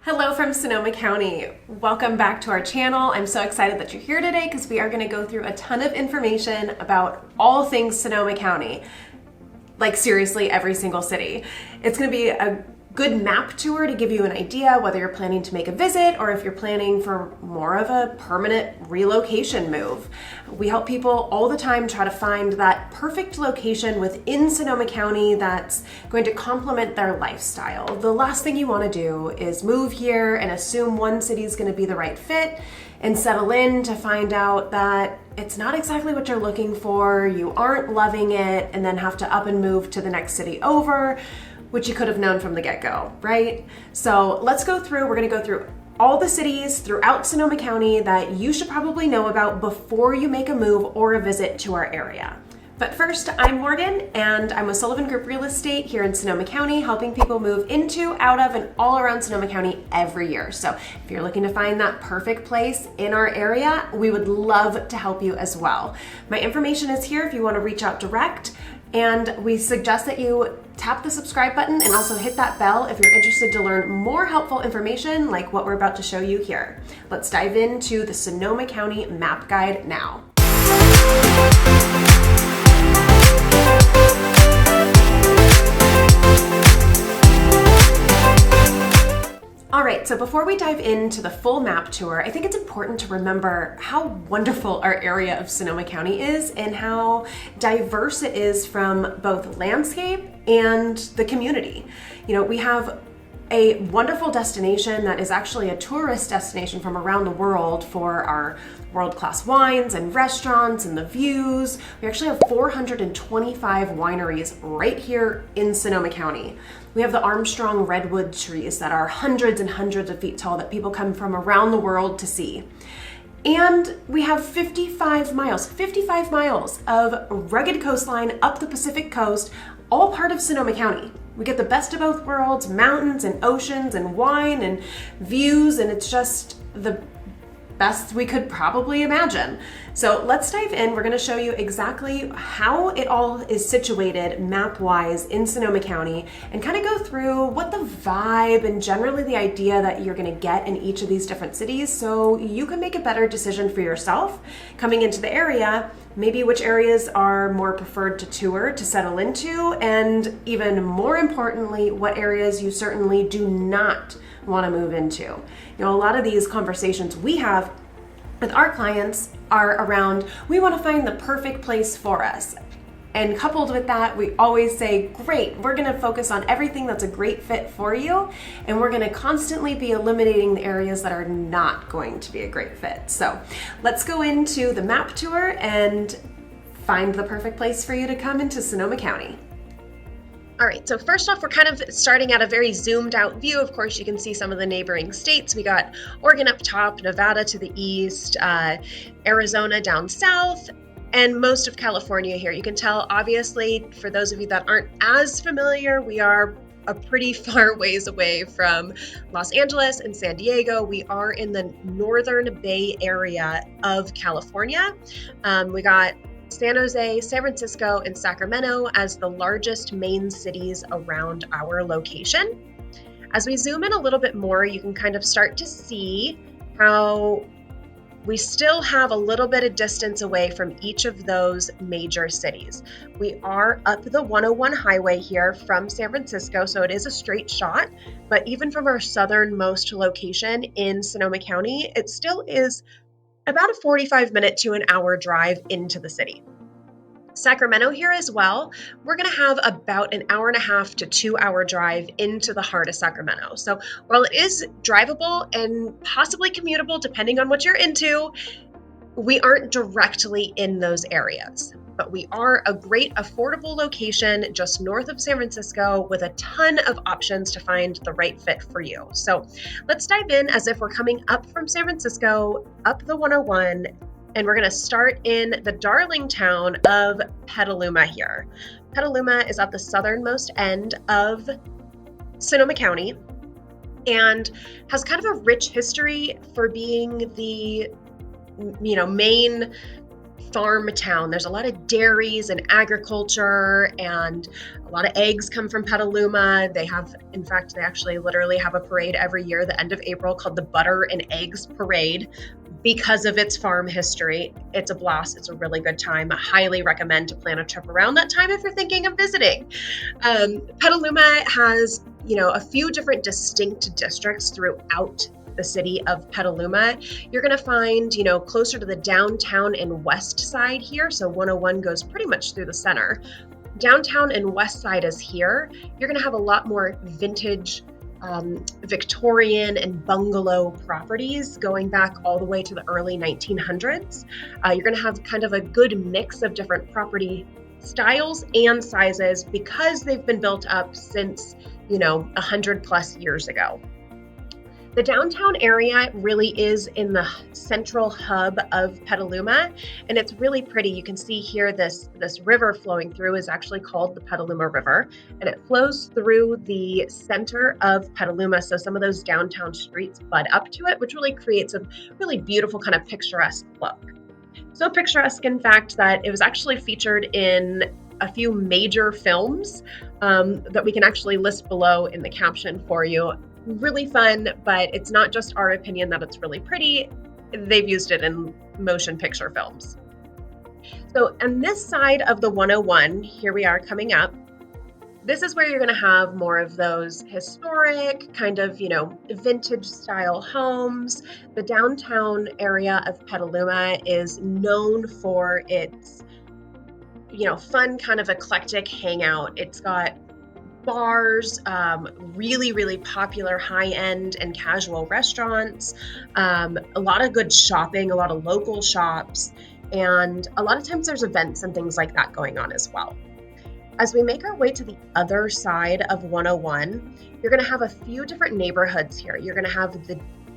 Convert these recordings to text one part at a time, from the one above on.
Hello from Sonoma County. Welcome back to our channel. I'm so excited that you're here today because we are going to go through a ton of information about all things Sonoma County. Like seriously, every single city. It's going to be a good map tour to give you an idea whether you're planning to make a visit or if you're planning for more of a permanent relocation move. We help people all the time try to find that perfect location within Sonoma County that's going to complement their lifestyle. The last thing you want to do is move here and assume one city is going to be the right fit and settle in to find out that it's not exactly what you're looking for, you aren't loving it, and then have to up and move to the next city over, which you could have known from the get-go, right? So let's go through, we're gonna go through all the cities throughout Sonoma County that you should probably know about before you make a move or a visit to our area. But first, I'm Morgan, and I'm with Sullivan Group Real Estate here in Sonoma County, helping people move into, out of, and all around Sonoma County every year. So if you're looking to find that perfect place in our area, we would love to help you as well. My information is here if you want to reach out direct, and we suggest that you tap the subscribe button and also hit that bell if you're interested to learn more helpful information like what we're about to show you here. Let's dive into the Sonoma County Map Guide now. All right, so before we dive into the full map tour, I think it's important to remember how wonderful our area of Sonoma County is and how diverse it is from both landscape and the community. You know, we have a wonderful destination that is actually a tourist destination from around the world for our world-class wines and restaurants and the views. We actually have 425 wineries right here in Sonoma County. We have the Armstrong redwood trees that are hundreds and hundreds of feet tall that people come from around the world to see. And we have 55 miles of rugged coastline up the Pacific coast, all part of Sonoma County. We get the best of both worlds, mountains and oceans and wine and views, and it's just the best we could probably imagine. So let's dive in. We're going to show you exactly how it all is situated map-wise in Sonoma County and kind of go through what the vibe and generally the idea that you're going to get in each of these different cities so you can make a better decision for yourself coming into the area, maybe which areas are more preferred to tour, to settle into, and even more importantly, what areas you certainly do not want to move into. You know, a lot of these conversations we have with our clients are around, we want to find the perfect place for us. And coupled with that, we always say, great, we're going to focus on everything that's a great fit for you, and we're going to constantly be eliminating the areas that are not going to be a great fit. So let's go into the map tour and find the perfect place for you to come into Sonoma County. All right, so first off, we're kind of starting at a very zoomed out view. Of course, you can see some of the neighboring states. We got Oregon up top, Nevada to the east, Arizona down south, and most of California here. You can tell, obviously, for those of you that aren't as familiar, we are a pretty far ways away from Los Angeles and San Diego. We are in the northern Bay Area of California. We got San Jose, San Francisco, and Sacramento as the largest main cities around our location. As we zoom in a little bit more, you can kind of start to see how we still have a little bit of distance away from each of those major cities. We are up the 101 highway here from San Francisco, so it is a straight shot, but even from our southernmost location in Sonoma County, it still is about a 45-minute to an hour drive into the city. Sacramento here as well, we're going to have about an hour and a half to 2 hour drive into the heart of Sacramento. So while it is drivable and possibly commutable depending on what you're into, we aren't directly in those areas. But we are a great affordable location just north of San Francisco with a ton of options to find the right fit for you. So let's dive in as if we're coming up from San Francisco, up the 101, and we're going to start in the darling town of Petaluma here. Petaluma is at the southernmost end of Sonoma County and has kind of a rich history for being the main farm town. There's a lot of dairies and agriculture, and a lot of eggs come from Petaluma. They actually literally have a parade every year, the end of April, called the Butter and Eggs Parade, because of its farm history. It's a blast. It's a really good time. I highly recommend to plan a trip around that time if you're thinking of visiting. Petaluma has, a few different distinct districts throughout the city of Petaluma. You're going to find, closer to the downtown and west side here. So 101 goes pretty much through the center. Downtown and west side is here. You're going to have a lot more vintage Victorian and bungalow properties going back all the way to the early 1900s. You're going to have kind of a good mix of different property styles and sizes because they've been built up since, 100 plus years ago. The downtown area really is in the central hub of Petaluma, and it's really pretty. You can see here this river flowing through is actually called the Petaluma River, and it flows through the center of Petaluma. So some of those downtown streets bud up to it, which really creates a really beautiful kind of picturesque look. So picturesque, in fact, that it was actually featured in a few major films that we can actually list below in the caption for you. Really fun, but it's not just our opinion that it's really pretty. They've used it in motion picture films. So on this side of the 101, here we are coming up. This is where you're going to have more of those historic kind of, vintage style homes. The downtown area of Petaluma is known for its, fun kind of eclectic hangout. It's got bars, really, really popular high-end and casual restaurants, a lot of good shopping, a lot of local shops, and a lot of times there's events and things like that going on as well. As we make our way to the other side of 101, you're going to have a few different neighborhoods here. You're going to have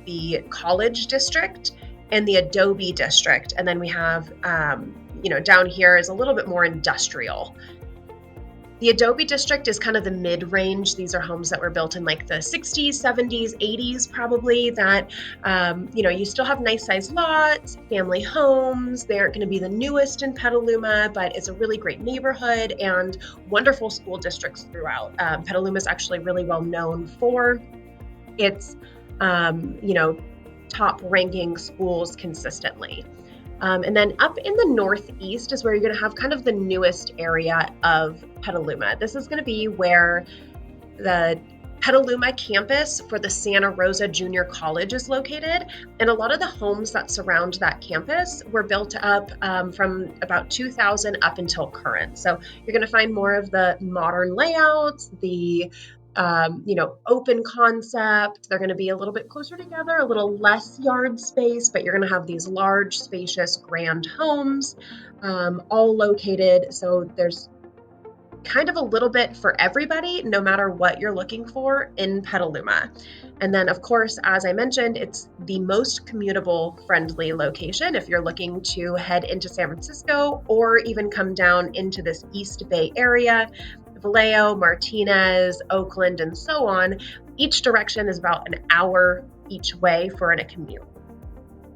the College District and the Adobe District, and then we have, down here is a little bit more industrial. The Adobe District is kind of the mid-range. These are homes that were built in like the 60s, 70s, 80s probably that, you still have nice sized lots, family homes. They aren't going to be the newest in Petaluma, but it's a really great neighborhood and wonderful school districts throughout. Petaluma is actually really well known for its, top ranking schools consistently. And then up in the northeast is where you're going to have kind of the newest area of Petaluma. This is going to be where the Petaluma campus for the Santa Rosa Junior College is located. And a lot of the homes that surround that campus were built up from about 2000 up until current. So you're going to find more of the modern layouts, the open concept. They're going to be a little bit closer together, a little less yard space, but you're going to have these large, spacious, grand homes, all located. So there's kind of a little bit for everybody, no matter what you're looking for in Petaluma. And then, of course, as I mentioned, it's the most commutable friendly location if you're looking to head into San Francisco or even come down into this East Bay area. Vallejo, Martinez, Oakland, and so on. Each direction is about an hour each way for a commute.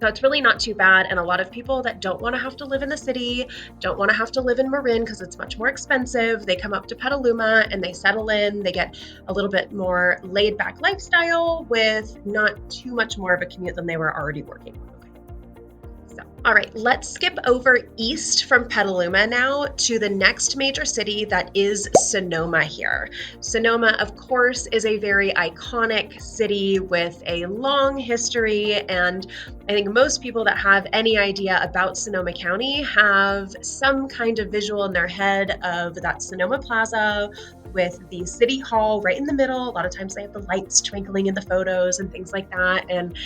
So it's really not too bad. And a lot of people that don't want to have to live in the city, don't want to have to live in Marin because it's much more expensive, they come up to Petaluma and they settle in. They get a little bit more laid back lifestyle with not too much more of a commute than they were already working with. All right, let's skip over east from Petaluma now to the next major city that is Sonoma here. Sonoma, of course, is a very iconic city with a long history, and I think most people that have any idea about Sonoma County have some kind of visual in their head of that Sonoma Plaza with the city hall right in the middle. A lot of times they have the lights twinkling in the photos and things like that, and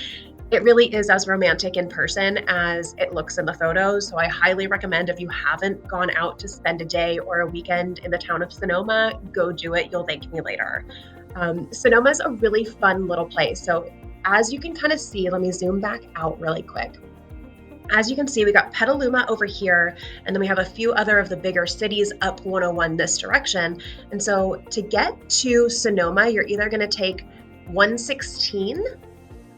it really is as romantic in person as it looks in the photos. So I highly recommend, if you haven't gone out to spend a day or a weekend in the town of Sonoma, go do it. You'll thank me later. Sonoma is a really fun little place. So as you can kind of see, let me zoom back out really quick. As you can see, we got Petaluma over here, and then we have a few other of the bigger cities up 101 this direction. And so to get to Sonoma, you're either going to take 116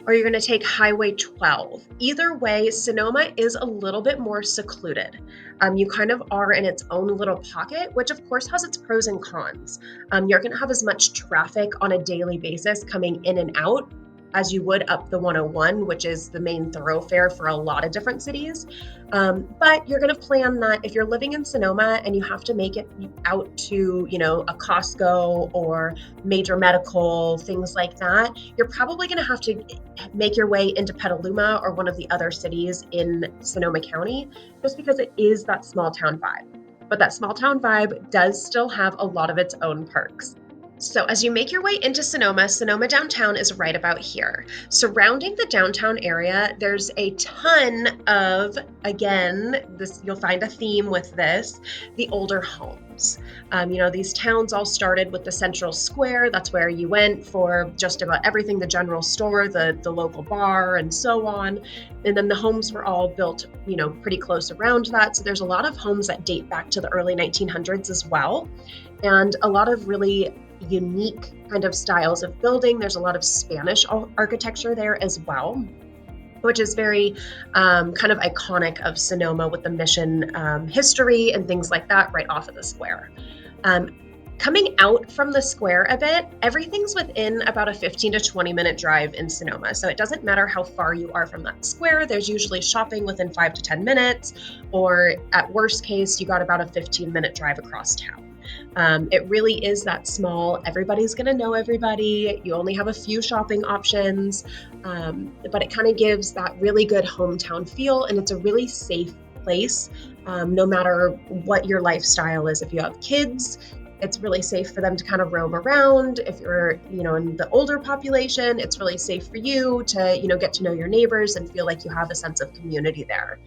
or you're going to take Highway 12. Either way, Sonoma is a little bit more secluded. You kind of are in its own little pocket, which of course has its pros and cons. You're going to have as much traffic on a daily basis coming in and out as you would up the 101, which is the main thoroughfare for a lot of different cities. But you're going to plan that if you're living in Sonoma and you have to make it out to, a Costco or major medical, things like that, you're probably going to have to make your way into Petaluma or one of the other cities in Sonoma County, just because it is that small town vibe. But that small town vibe does still have a lot of its own perks. So as you make your way into Sonoma, Sonoma downtown is right about here. Surrounding the downtown area, there's a ton of, again, you'll find a theme with this, the older homes. These towns all started with the central square. That's where you went for just about everything, the general store, the local bar, and so on. And then the homes were all built, pretty close around that. So there's a lot of homes that date back to the early 1900s as well. And a lot of really unique kind of styles of building. There's a lot of Spanish architecture there as well, which is very kind of iconic of Sonoma with the mission history and things like that right off of the square. Coming out from the square a bit, everything's within about a 15 to 20 minute drive in Sonoma. So it doesn't matter how far you are from that square. There's usually shopping within 5 to 10 minutes, or at worst case, you got about a 15-minute drive across town. It really is that small. Everybody's going to know everybody. You only have a few shopping options, but it kind of gives that really good hometown feel, and it's a really safe place, no matter what your lifestyle is. If you have kids, it's really safe for them to kind of roam around. If you're, in the older population, it's really safe for you to, get to know your neighbors and feel like you have a sense of community there.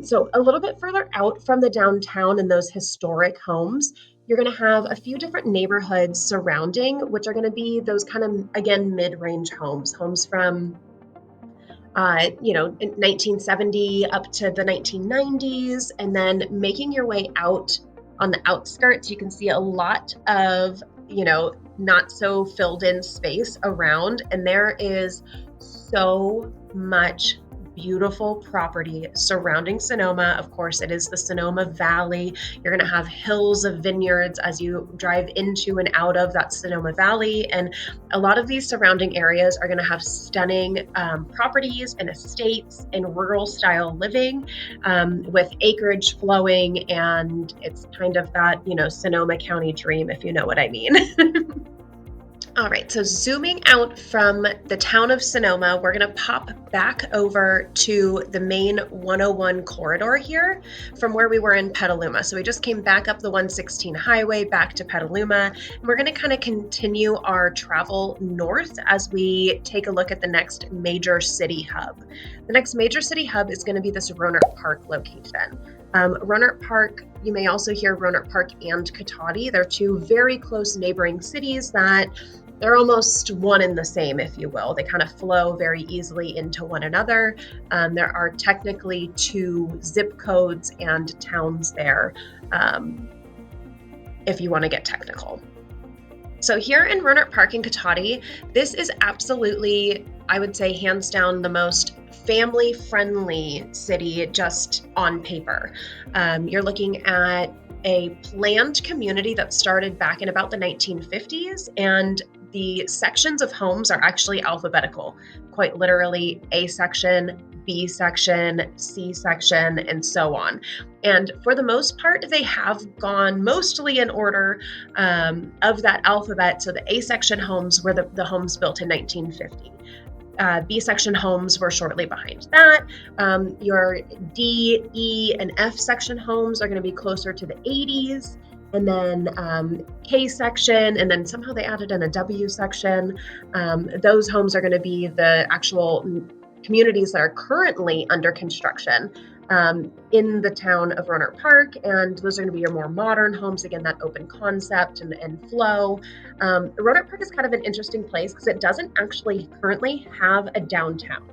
So a little bit further out from the downtown and those historic homes, you're going to have a few different neighborhoods surrounding, which are going to be those kind of, again, mid-range homes from, 1970 up to the 1990s, and then making your way out on the outskirts, you can see a lot of, not so filled in space around, and there is so much beautiful property surrounding Sonoma. Of course, it is the Sonoma Valley. You're going to have hills of vineyards as you drive into and out of that Sonoma Valley. And a lot of these surrounding areas are going to have stunning properties and estates and rural style living with acreage flowing. And it's kind of that, Sonoma County dream, if you know what I mean. All right, so zooming out from the town of Sonoma, we're going to pop back over to the main 101 corridor here from where we were in Petaluma. So we just came back up the 116 highway back to Petaluma, and we're going to kind of continue our travel north as we take a look at the next major city hub. The next major city hub is going to be this Rohnert Park location. Rohnert Park, you may also hear Rohnert Park and Cotati. They're two very close neighboring cities that they're almost one and the same, if you will. They kind of flow very easily into one another. There are technically two zip codes and towns there, if you want to get technical. So here in Rohnert Park in Cotati, this is absolutely, I would say, hands down the most family-friendly city just on paper. You're looking at a planned community that started back in about the 1950s, and the sections of homes are actually alphabetical, quite literally A section, B section, C section, and so on. And for the most part, they have gone mostly in order of that alphabet. So the A section homes were the homes built in 1950. B section homes were shortly behind that. Your D, E, and F section homes are going to be closer to the 80s. And then K section, and then somehow they added in a W section. Those homes are going to be the actual communities that are currently under construction in the town of Rohnert Park, and those are going to be your more modern homes, again, that open concept and flow. Rohnert Park is kind of an interesting place because it doesn't actually currently have a downtown.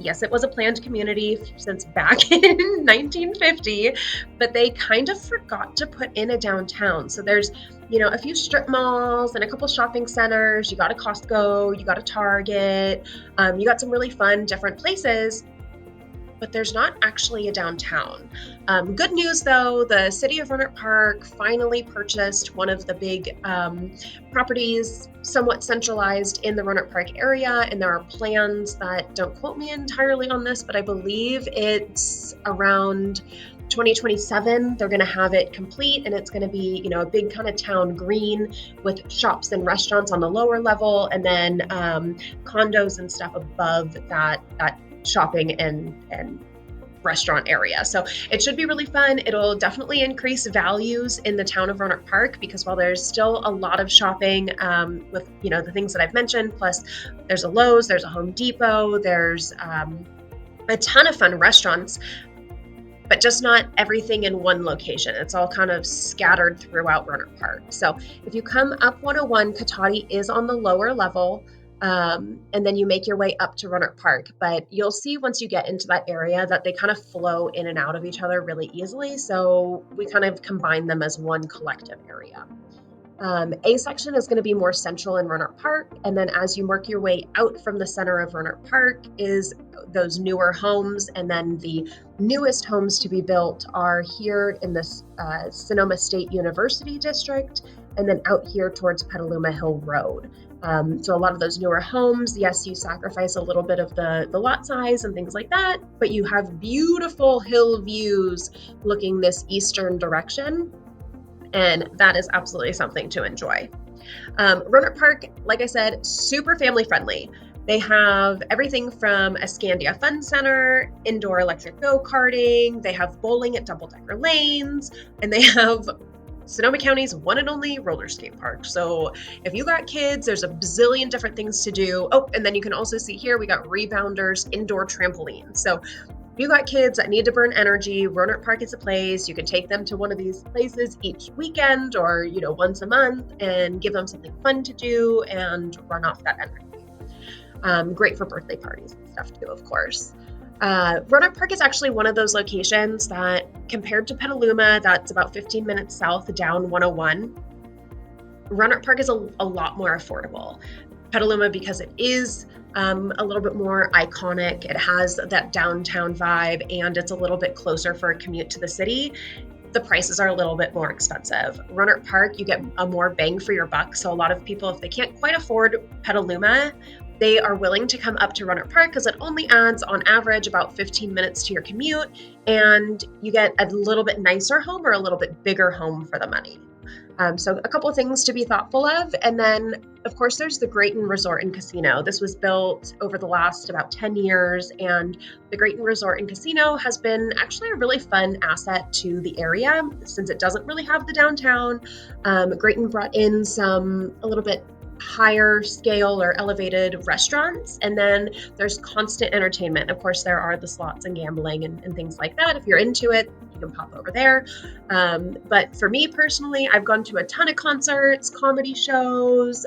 Yes, it was a planned community since back in 1950, but they kind of forgot to put in a downtown. So there's, a few strip malls and a couple shopping centers. You got a Costco, you got a Target, you got some really fun different places, but there's not actually a downtown. Good news though, the city of Rohnert Park finally purchased one of the big properties, somewhat centralized in the Rohnert Park area, and there are plans that, don't quote me entirely on this, but I believe it's around 2027 they're going to have it complete, and it's going to be a big kind of town green with shops and restaurants on the lower level, and then condos and stuff above that shopping and restaurant area. So it should be really fun. It'll definitely increase values in the town of Rohnert Park, because while there's still a lot of shopping with the things that I've mentioned, plus there's a Lowe's, there's a Home Depot, there's a ton of fun restaurants, but just not everything in one location. It's all kind of scattered throughout Rohnert Park. So if you come up 101, Katati is on the lower level. And then you make your way up to Rohnert Park. But you'll see once you get into that area that they kind of flow in and out of each other really easily. So we kind of combine them as one collective area. A section is going to be more central in Rohnert Park. And then as you work your way out from the center of Rohnert Park is those newer homes. And then the newest homes to be built are here in the Sonoma State University District, and then out here towards Petaluma Hill Road. So a lot of those newer homes, yes, you sacrifice a little bit of the lot size and things like that, but you have beautiful hill views looking this eastern direction, and that is absolutely something to enjoy. Rohnert Park, like I said, super family friendly. They have everything from a Scandia Fun Center, indoor electric go-karting, they have bowling at double-decker lanes, and they have Sonoma County's one and only roller skate park. So if you got kids, there's a bazillion different things to do. Oh, and then you can also see here, we got rebounders, indoor trampolines. So if you got kids that need to burn energy, Rohnert Park is a place. You can take them to one of these places each weekend or, once a month, and give them something fun to do and run off that energy. Great for birthday parties and stuff too, of course. Rohnert Park is actually one of those locations that, compared to Petaluma, that's about 15 minutes south down 101, Rohnert Park is a lot more affordable. Petaluma, because it is a little bit more iconic, it has that downtown vibe, and it's a little bit closer for a commute to the city, the prices are a little bit more expensive. Rohnert Park, you get a more bang for your buck. So a lot of people, if they can't quite afford Petaluma, they are willing to come up to Rohnert Park because it only adds on average about 15 minutes to your commute, and you get a little bit nicer home or a little bit bigger home for the money. So a couple of things to be thoughtful of. And then, of course, there's the Grayton Resort and Casino. This was built over the last about 10 years, and the Grayton Resort and Casino has been actually a really fun asset to the area since it doesn't really have the downtown. Grayton brought in a little bit higher scale or elevated restaurants, and then there's constant entertainment. Of course, there are the slots and gambling and things like that. If you're into it, you can pop over there. But for me personally, I've gone to a ton of concerts, comedy shows.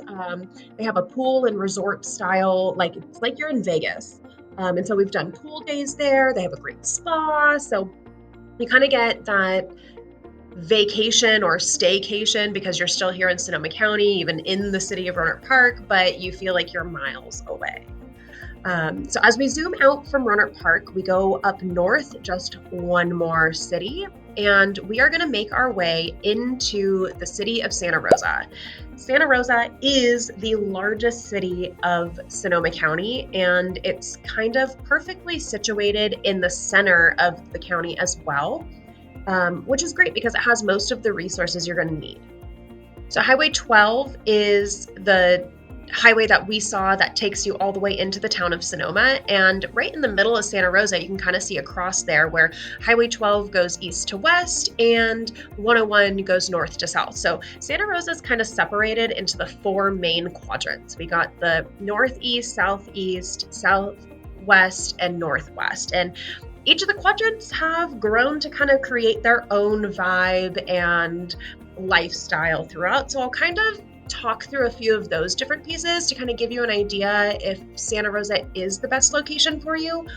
They have a pool and resort style, it's like you're in Vegas. And so we've done pool days there. They have a great spa. So you kind of get that vacation or staycation because you're still here in Sonoma County, even in the city of Rohnert Park, but you feel like you're miles away. So as we zoom out from Rohnert Park, we go up north just one more city, and we are going to make our way into the city of Santa Rosa. Santa Rosa is the largest city of Sonoma County, and it's kind of perfectly situated in the center of the county as well. Which is great because it has most of the resources you're going to need. So Highway 12 is the highway that we saw that takes you all the way into the town of Sonoma. And right in the middle of Santa Rosa, you can kind of see a cross there where Highway 12 goes east to west and 101 goes north to south. So Santa Rosa is kind of separated into the four main quadrants. We got the northeast, southeast, southwest, and northwest. And each of the quadrants have grown to kind of create their own vibe and lifestyle throughout. So I'll kind of talk through a few of those different pieces to kind of give you an idea if Santa Rosa is the best location for you,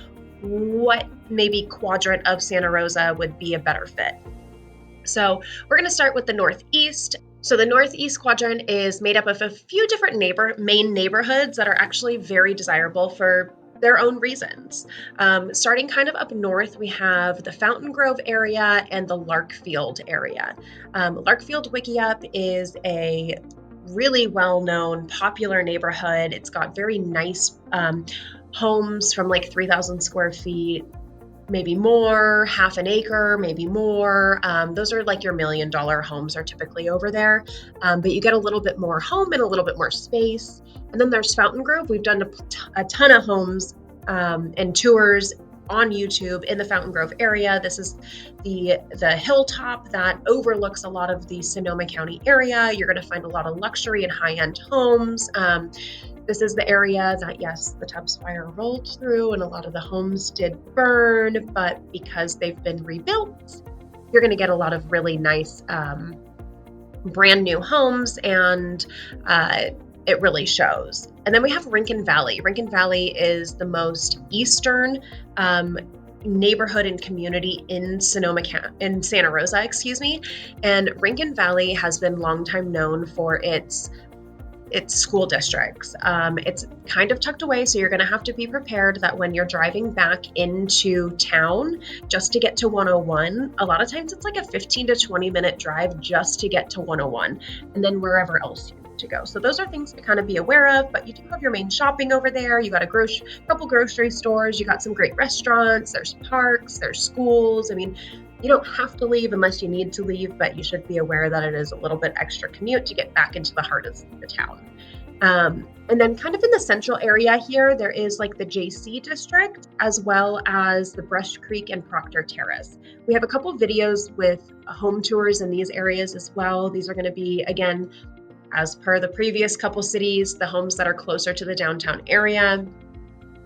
what maybe quadrant of Santa Rosa would be a better fit. So we're going to start with the Northeast. So the Northeast quadrant is made up of a few different main neighborhoods that are actually very desirable for their own reasons. Starting kind of up north, we have the Fountain Grove area and the Larkfield area. Larkfield Wickiup is a really well-known, popular neighborhood. It's got very nice homes from like 3,000 square feet, maybe more, half an acre, maybe more. Those are like your $1 million homes are typically over there. But you get a little bit more home and a little bit more space. And then there's Fountain Grove. We've done a ton of homes and tours on YouTube in the Fountain Grove area. This is the hilltop that overlooks a lot of the Sonoma County area. You're going to find a lot of luxury and high-end homes. This is the area that, yes, the Tubbs fire rolled through and a lot of the homes did burn, but because they've been rebuilt, you're going to get a lot of really nice brand new homes, and it really shows. And then we have Rincon Valley. Rincon Valley is the most eastern neighborhood and community in Santa Rosa, and Rincon Valley has been long time known for its school districts. It's kind of tucked away, so you're going to have to be prepared that when you're driving back into town just to get to 101, a lot of times it's like a 15 to 20 minute drive just to get to 101 and then wherever else you need to go. So those are things to kind of be aware of, but you do have your main shopping over there. You got a couple grocery stores, you got some great restaurants, there's parks, there's schools. I mean, you don't have to leave unless you need to leave, but you should be aware that it is a little bit extra commute to get back into the heart of the town. And then kind of in the central area here, there is like the JC district, as well as the Brush Creek and Proctor Terrace. We have a couple videos with home tours in these areas as well. These are going to be, again, as per the previous couple cities, the homes that are closer to the downtown area,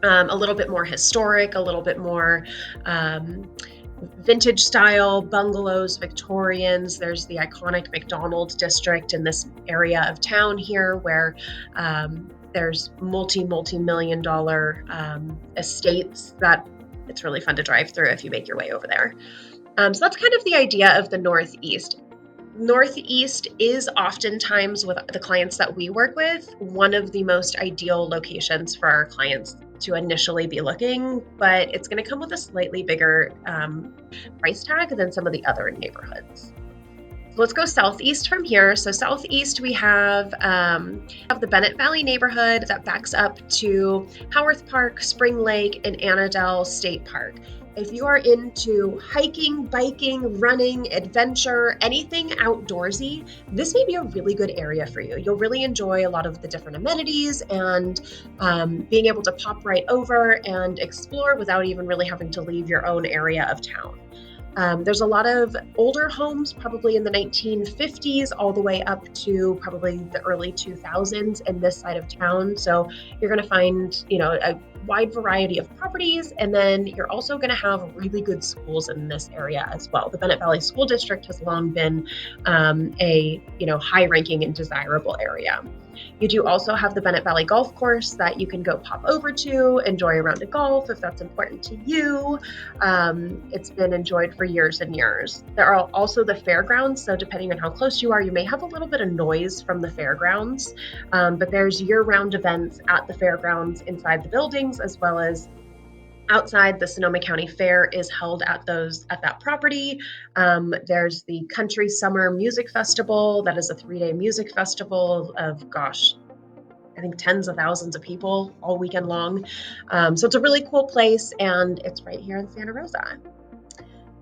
a little bit more historic, a little bit more vintage style bungalows, Victorians. There's the iconic McDonald district in this area of town here where there's multi-million dollar estates that it's really fun to drive through if you make your way over there. So that's kind of the idea of the Northeast. Northeast is oftentimes, with the clients that we work with, one of the most ideal locations for our clients to initially be looking, but it's going to come with a slightly bigger price tag than some of the other neighborhoods. So let's go southeast from here. So southeast, we have the Bennett Valley neighborhood that backs up to Howarth Park, Spring Lake, and Annandale State Park. If you are into hiking, biking, running, adventure, anything outdoorsy, this may be a really good area for you. You'll really enjoy a lot of the different amenities and being able to pop right over and explore without even really having to leave your own area of town. There's a lot of older homes, probably in the 1950s, all the way up to probably the early 2000s in this side of town. So you're going to find, a wide variety of properties, and then you're also going to have really good schools in this area as well. The Bennett Valley School District has long been a high-ranking and desirable area. You do also have the Bennett Valley Golf Course that you can go pop over to, enjoy a round of golf if that's important to you. It's been enjoyed for years and years. There are also the fairgrounds, so depending on how close you are, you may have a little bit of noise from the fairgrounds, but there's year-round events at the fairgrounds inside the buildings, as well as outside. The Sonoma County Fair is held at that property. There's the Country Summer Music Festival. That is a 3-day music festival of, I think tens of thousands of people all weekend long. So it's a really cool place, and it's right here in Santa Rosa.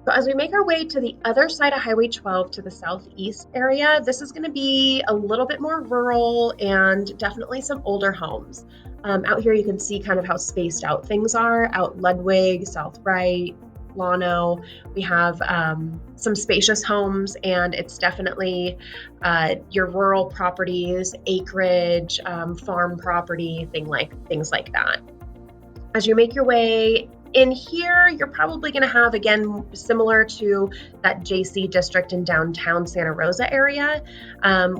So as we make our way to the other side of Highway 12 to the southeast area, this is going to be a little bit more rural and definitely some older homes. Out here you can see kind of how spaced out things are. Out Ludwig, South Wright, Lano, we have some spacious homes, and it's definitely your rural properties, acreage, farm property, things like that. As you make your way In here, you're probably going to have, again, similar to that JC district in downtown Santa Rosa area,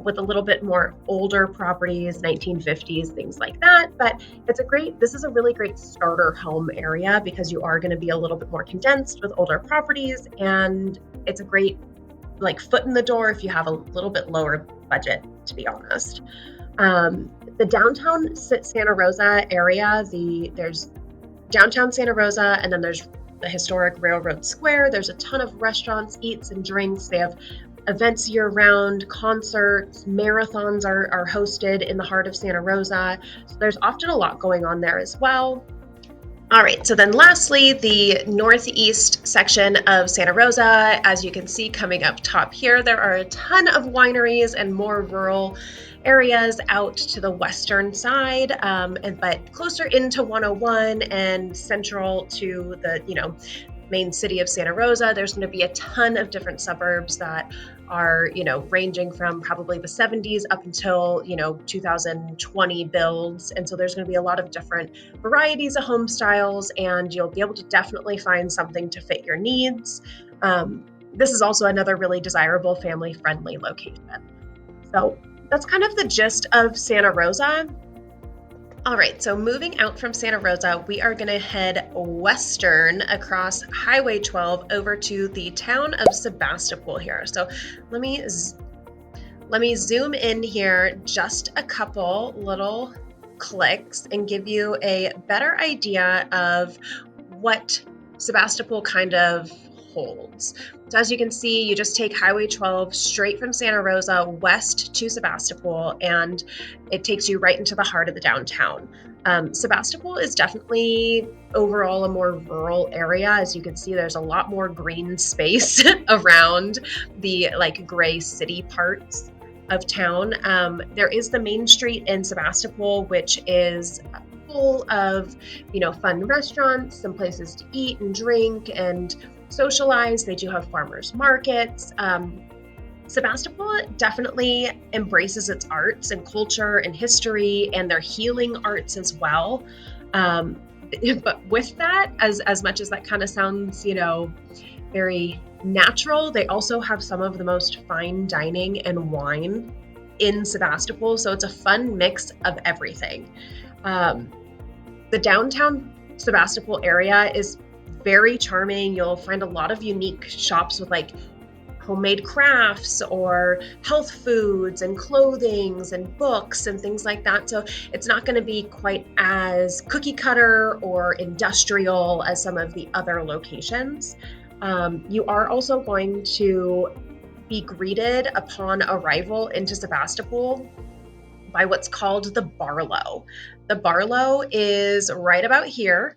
with a little bit more older properties, 1950s, things like that. But this is a really great starter home area because you are going to be a little bit more condensed with older properties, and it's a great foot in the door if you have a little bit lower budget, to be honest. The downtown Santa Rosa area, there's downtown Santa Rosa, and then there's the historic Railroad Square. There's a ton of restaurants, eats and drinks. They have events year-round, concerts, marathons are hosted in the heart of Santa Rosa. So there's often a lot going on there as well. All right, so then lastly, the northeast section of Santa Rosa, as you can see coming up top here, there are a ton of wineries and more rural areas out to the western side, but closer into 101 and central to the main city of Santa Rosa. There's going to be a ton of different suburbs that are ranging from probably the 70s up until 2020 builds, and so there's going to be a lot of different varieties of home styles, and you'll be able to definitely find something to fit your needs. This is also another really desirable family-friendly location. So that's kind of the gist of Santa Rosa. All right, so moving out from Santa Rosa, we are going to head western across Highway 12 over to the town of Sebastopol here. So let me zoom in here just a couple little clicks and give you a better idea of what Sebastopol kind of holds. So as you can see, you just take Highway 12 straight from Santa Rosa west to Sebastopol, and it takes you right into the heart of the downtown. Sebastopol is definitely overall a more rural area. As you can see, there's a lot more green space around the gray city parts of town. There is the main street in Sebastopol, which is full of fun restaurants, some places to eat and drink and socialize. They do have farmers markets. Sebastopol definitely embraces its arts and culture and history and their healing arts as well. But with that, as much as that kind of sounds, very natural, they also have some of the most fine dining and wine in Sebastopol. So it's a fun mix of everything. The downtown Sebastopol area is very charming. You'll find a lot of unique shops with homemade crafts or health foods and clothings and books and things like that. So it's not going to be quite as cookie cutter or industrial as some of the other locations. You are also going to be greeted upon arrival into Sebastopol by what's called the Barlow. The Barlow is right about here.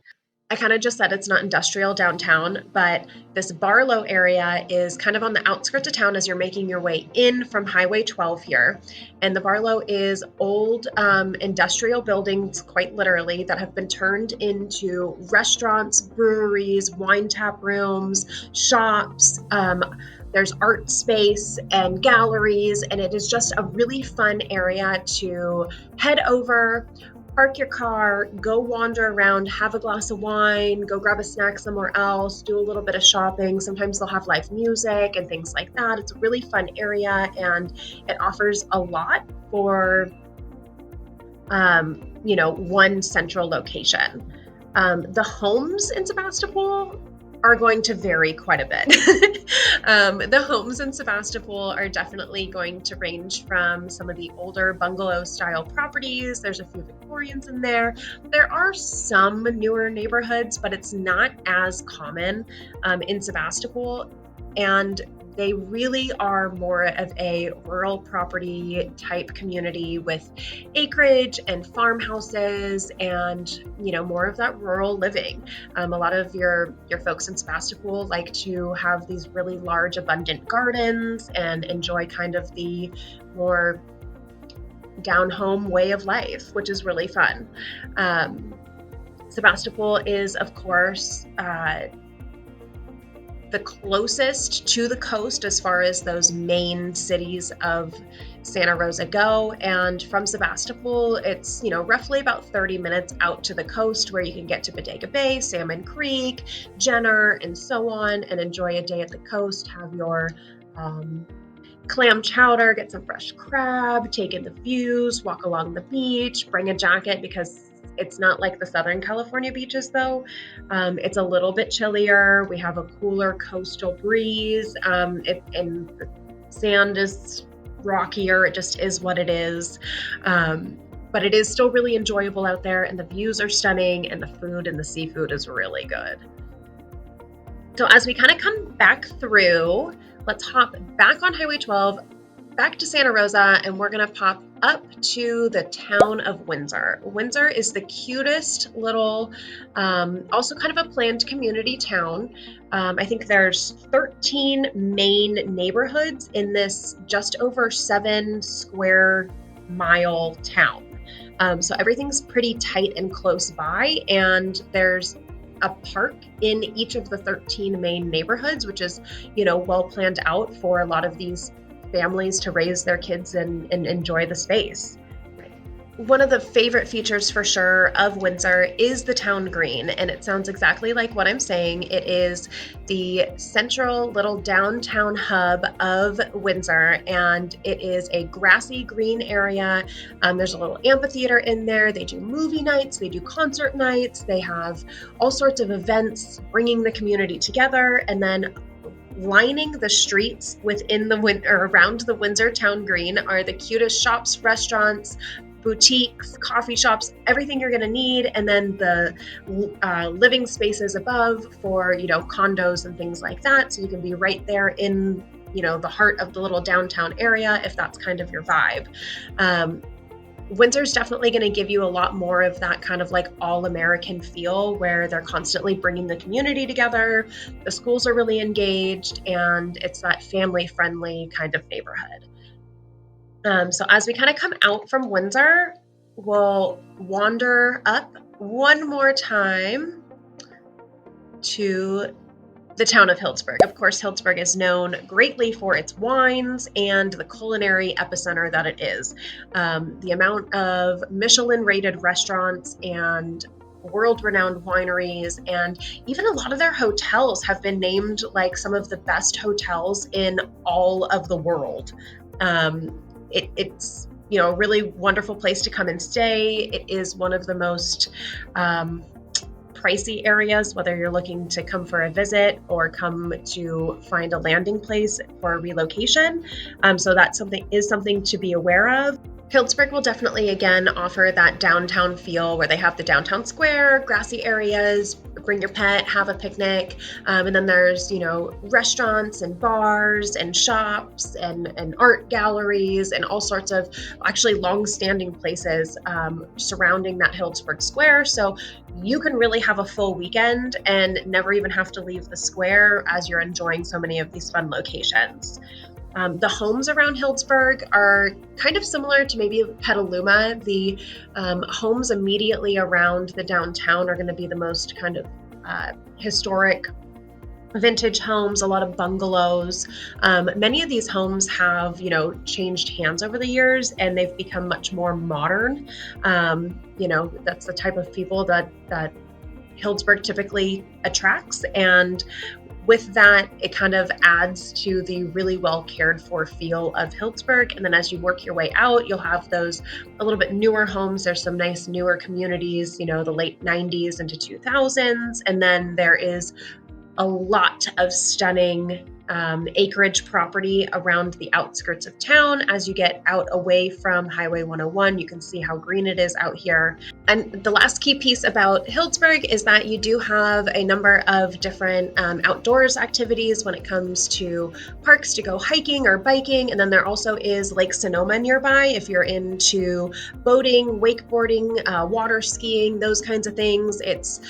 I kind of just said it's not industrial downtown, but this Barlow area is kind of on the outskirts of town as you're making your way in from Highway 12 here. And the Barlow is old industrial buildings, quite literally, that have been turned into restaurants, breweries, wine tap rooms, shops. There's art space and galleries, and it is just a really fun area to head over, park your car, go wander around, have a glass of wine, go grab a snack somewhere else, do a little bit of shopping. Sometimes they'll have live music and things like that. It's a really fun area, and it offers a lot for, one central location. The homes in Sebastopol are going to vary quite a bit. The homes in Sebastopol are definitely going to range from some of the older bungalow style properties. There's a few Victorians in there. There are some newer neighborhoods, but it's not as common in Sebastopol. And they really are more of a rural property type community with acreage and farmhouses and, more of that rural living. A lot of your folks in Sebastopol like to have these really large, abundant gardens and enjoy kind of the more down home way of life, which is really fun. Sebastopol is, of course, the closest to the coast as far as those main cities of Santa Rosa go. And from Sebastopol, it's, roughly about 30 minutes out to the coast where you can get to Bodega Bay, Salmon Creek, Jenner, and so on, and enjoy a day at the coast, have your clam chowder, get some fresh crab, take in the views, walk along the beach, bring a jacket because it's not like the Southern California beaches though. It's a little bit chillier. We have a cooler coastal breeze, and the sand is rockier. It just is what it is. But it is still really enjoyable out there, and the views are stunning, and the food and the seafood is really good. So as we kind of come back through, let's hop back on Highway 12, back to Santa Rosa, and we're going to pop up to the town of Windsor. Windsor is the cutest little, also kind of a planned community town. I think there's 13 main neighborhoods in this just over 7 square mile town. So everything's pretty tight and close by, and there's a park in each of the 13 main neighborhoods, which is, well planned out for a lot of these families to raise their kids and enjoy the space. One of the favorite features for sure of Windsor is the town green, and it sounds exactly like what I'm saying. It is the central little downtown hub of Windsor, and it is a grassy green area. There's a little amphitheater in there. They do movie nights, they do concert nights, they have all sorts of events bringing the community together, and then lining the streets within around the Windsor town green are the cutest shops, restaurants, boutiques, coffee shops, everything you're going to need. And then the living spaces above for, condos and things like that. So you can be right there in, the heart of the little downtown area if that's kind of your vibe. Windsor's definitely going to give you a lot more of that kind of like all-American feel where they're constantly bringing the community together. The schools are really engaged, and it's that family-friendly kind of neighborhood. So as we kind of come out from Windsor, we'll wander up one more time to the town of Healdsburg. Of course, Healdsburg is known greatly for its wines and the culinary epicenter that it is. The amount of Michelin-rated restaurants and world-renowned wineries, and even a lot of their hotels have been named like some of the best hotels in all of the world. It's a really wonderful place to come and stay. It is one of the most pricey areas, whether you're looking to come for a visit or come to find a landing place for a relocation. So that's something to be aware of. Healdsburg will definitely, again, offer that downtown feel where they have the downtown square, grassy areas, bring your pet, have a picnic. And then there's, restaurants and bars and shops and art galleries and all sorts of actually long-standing places surrounding that Healdsburg square. So you can really have a full weekend and never even have to leave the square as you're enjoying so many of these fun locations. The homes around Healdsburg are kind of similar to maybe Petaluma. The homes immediately around the downtown are going to be the most kind of historic vintage homes, a lot of bungalows. Many of these homes have, changed hands over the years, and they've become much more modern. That's the type of people that Healdsburg typically attracts. And with that, it kind of adds to the really well cared for feel of Healdsburg. And then as you work your way out, you'll have those a little bit newer homes. There's some nice newer communities, the late 90s into 2000s. And then there is a lot of stunning acreage property around the outskirts of town. As you get out away from Highway 101, you can see how green it is out here. And the last key piece about Healdsburg is that you do have a number of different outdoors activities when it comes to parks to go hiking or biking. And then there also is Lake Sonoma nearby if you're into boating, wakeboarding, water skiing, those kinds of things. It's,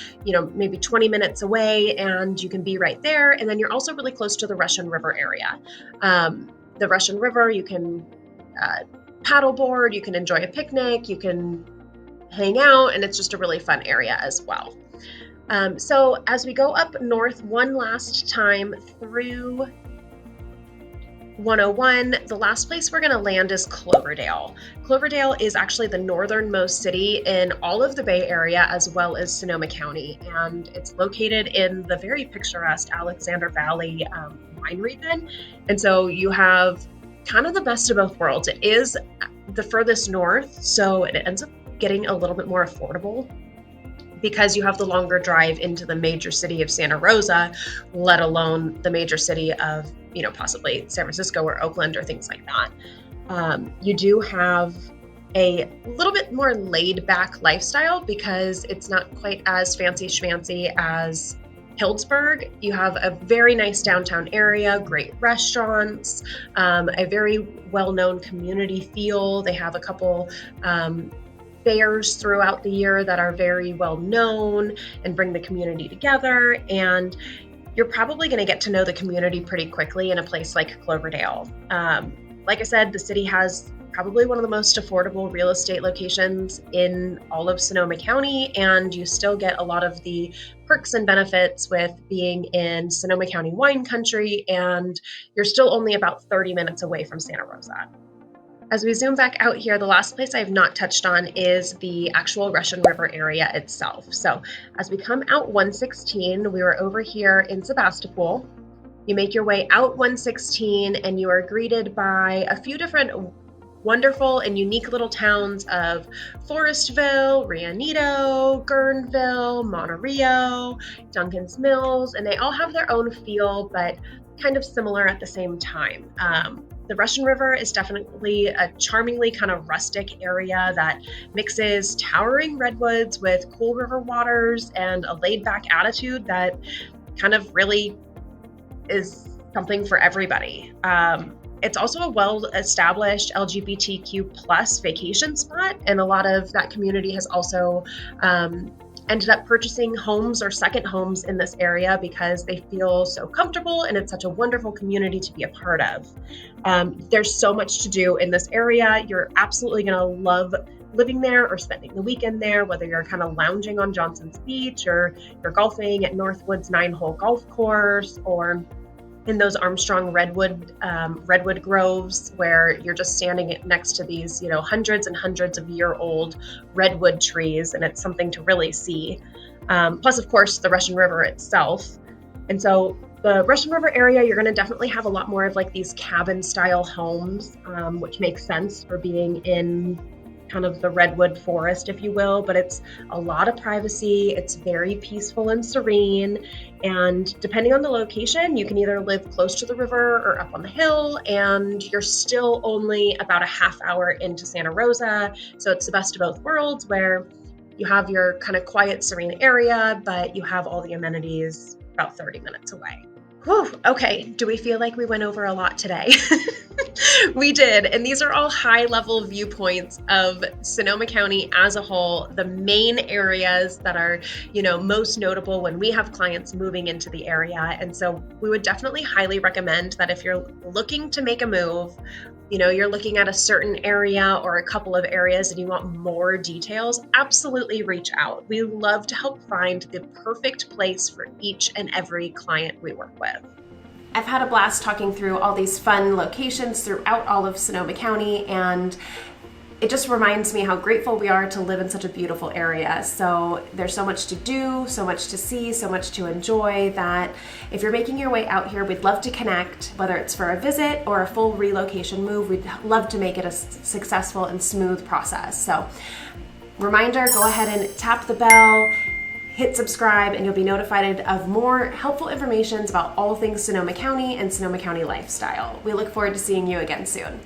maybe 20 minutes away and you can be right there. And then you're also really close to the Russian River area. The Russian River, you can paddleboard, you can enjoy a picnic, you can hang out, and it's just a really fun area as well. So as we go up north one last time through 101, the last place we're going to land is Cloverdale. Cloverdale is actually the northernmost city in all of the Bay Area, as well as Sonoma County, and it's located in the very picturesque Alexander Valley wine region. And so you have kind of the best of both worlds. It is the furthest north, so it ends up getting a little bit more affordable because you have the longer drive into the major city of Santa Rosa, let alone the major city of, possibly San Francisco or Oakland or things like that. You do have a little bit more laid back lifestyle because it's not quite as fancy schmancy as Healdsburg. You have a very nice downtown area, great restaurants, a very well-known community feel. They have a couple fairs throughout the year that are very well known and bring the community together. And you're probably going to get to know the community pretty quickly in a place like Cloverdale. Like I said, the city has probably one of the most affordable real estate locations in all of Sonoma County, and you still get a lot of the perks and benefits with being in Sonoma County wine country, and you're still only about 30 minutes away from Santa Rosa. As we zoom back out here, the last place I have not touched on is the actual Russian River area itself. So as we come out 116, we were over here in Sebastopol. You make your way out 116 and you are greeted by a few different wonderful and unique little towns of Forestville, Rianito, Guerneville, Monterey, Duncan's Mills, and they all have their own feel, but kind of similar at the same time. The Russian River is definitely a charmingly kind of rustic area that mixes towering redwoods with cool river waters and a laid-back attitude that kind of really is something for everybody. It's also a well-established LGBTQ plus vacation spot, and a lot of that community has also ended up purchasing homes or second homes in this area because they feel so comfortable and it's such a wonderful community to be a part of. There's so much to do in this area. You're absolutely going to love living there or spending the weekend there, whether you're kind of lounging on Johnson's Beach or you're golfing at Northwood's 9-hole golf course, or in those Armstrong redwood groves where you're just standing next to these, hundreds and hundreds of year-old redwood trees, and it's something to really see. Plus, of course, the Russian River itself. And so the Russian River area, you're going to definitely have a lot more of like these cabin-style homes, which makes sense for being in kind of the redwood forest, if you will, but it's a lot of privacy. It's very peaceful and serene. And depending on the location, you can either live close to the river or up on the hill, and you're still only about a half hour into Santa Rosa. So it's the best of both worlds where you have your kind of quiet, serene area, but you have all the amenities about 30 minutes away. Whew, okay, do we feel like we went over a lot today? We did, and these are all high-level viewpoints of Sonoma County as a whole, the main areas that are, most notable when we have clients moving into the area. And so we would definitely highly recommend that if you're looking to make a move, you're looking at a certain area or a couple of areas and you want more details, absolutely reach out. We love to help find the perfect place for each and every client we work with. I've had a blast talking through all these fun locations throughout all of Sonoma County, and it just reminds me how grateful we are to live in such a beautiful area. So there's so much to do, so much to see, so much to enjoy that if you're making your way out here, we'd love to connect, whether it's for a visit or a full relocation move. We'd love to make it a successful and smooth process. So reminder, go ahead and tap the bell, hit subscribe, and you'll be notified of more helpful information about all things Sonoma County and Sonoma County lifestyle. We look forward to seeing you again soon.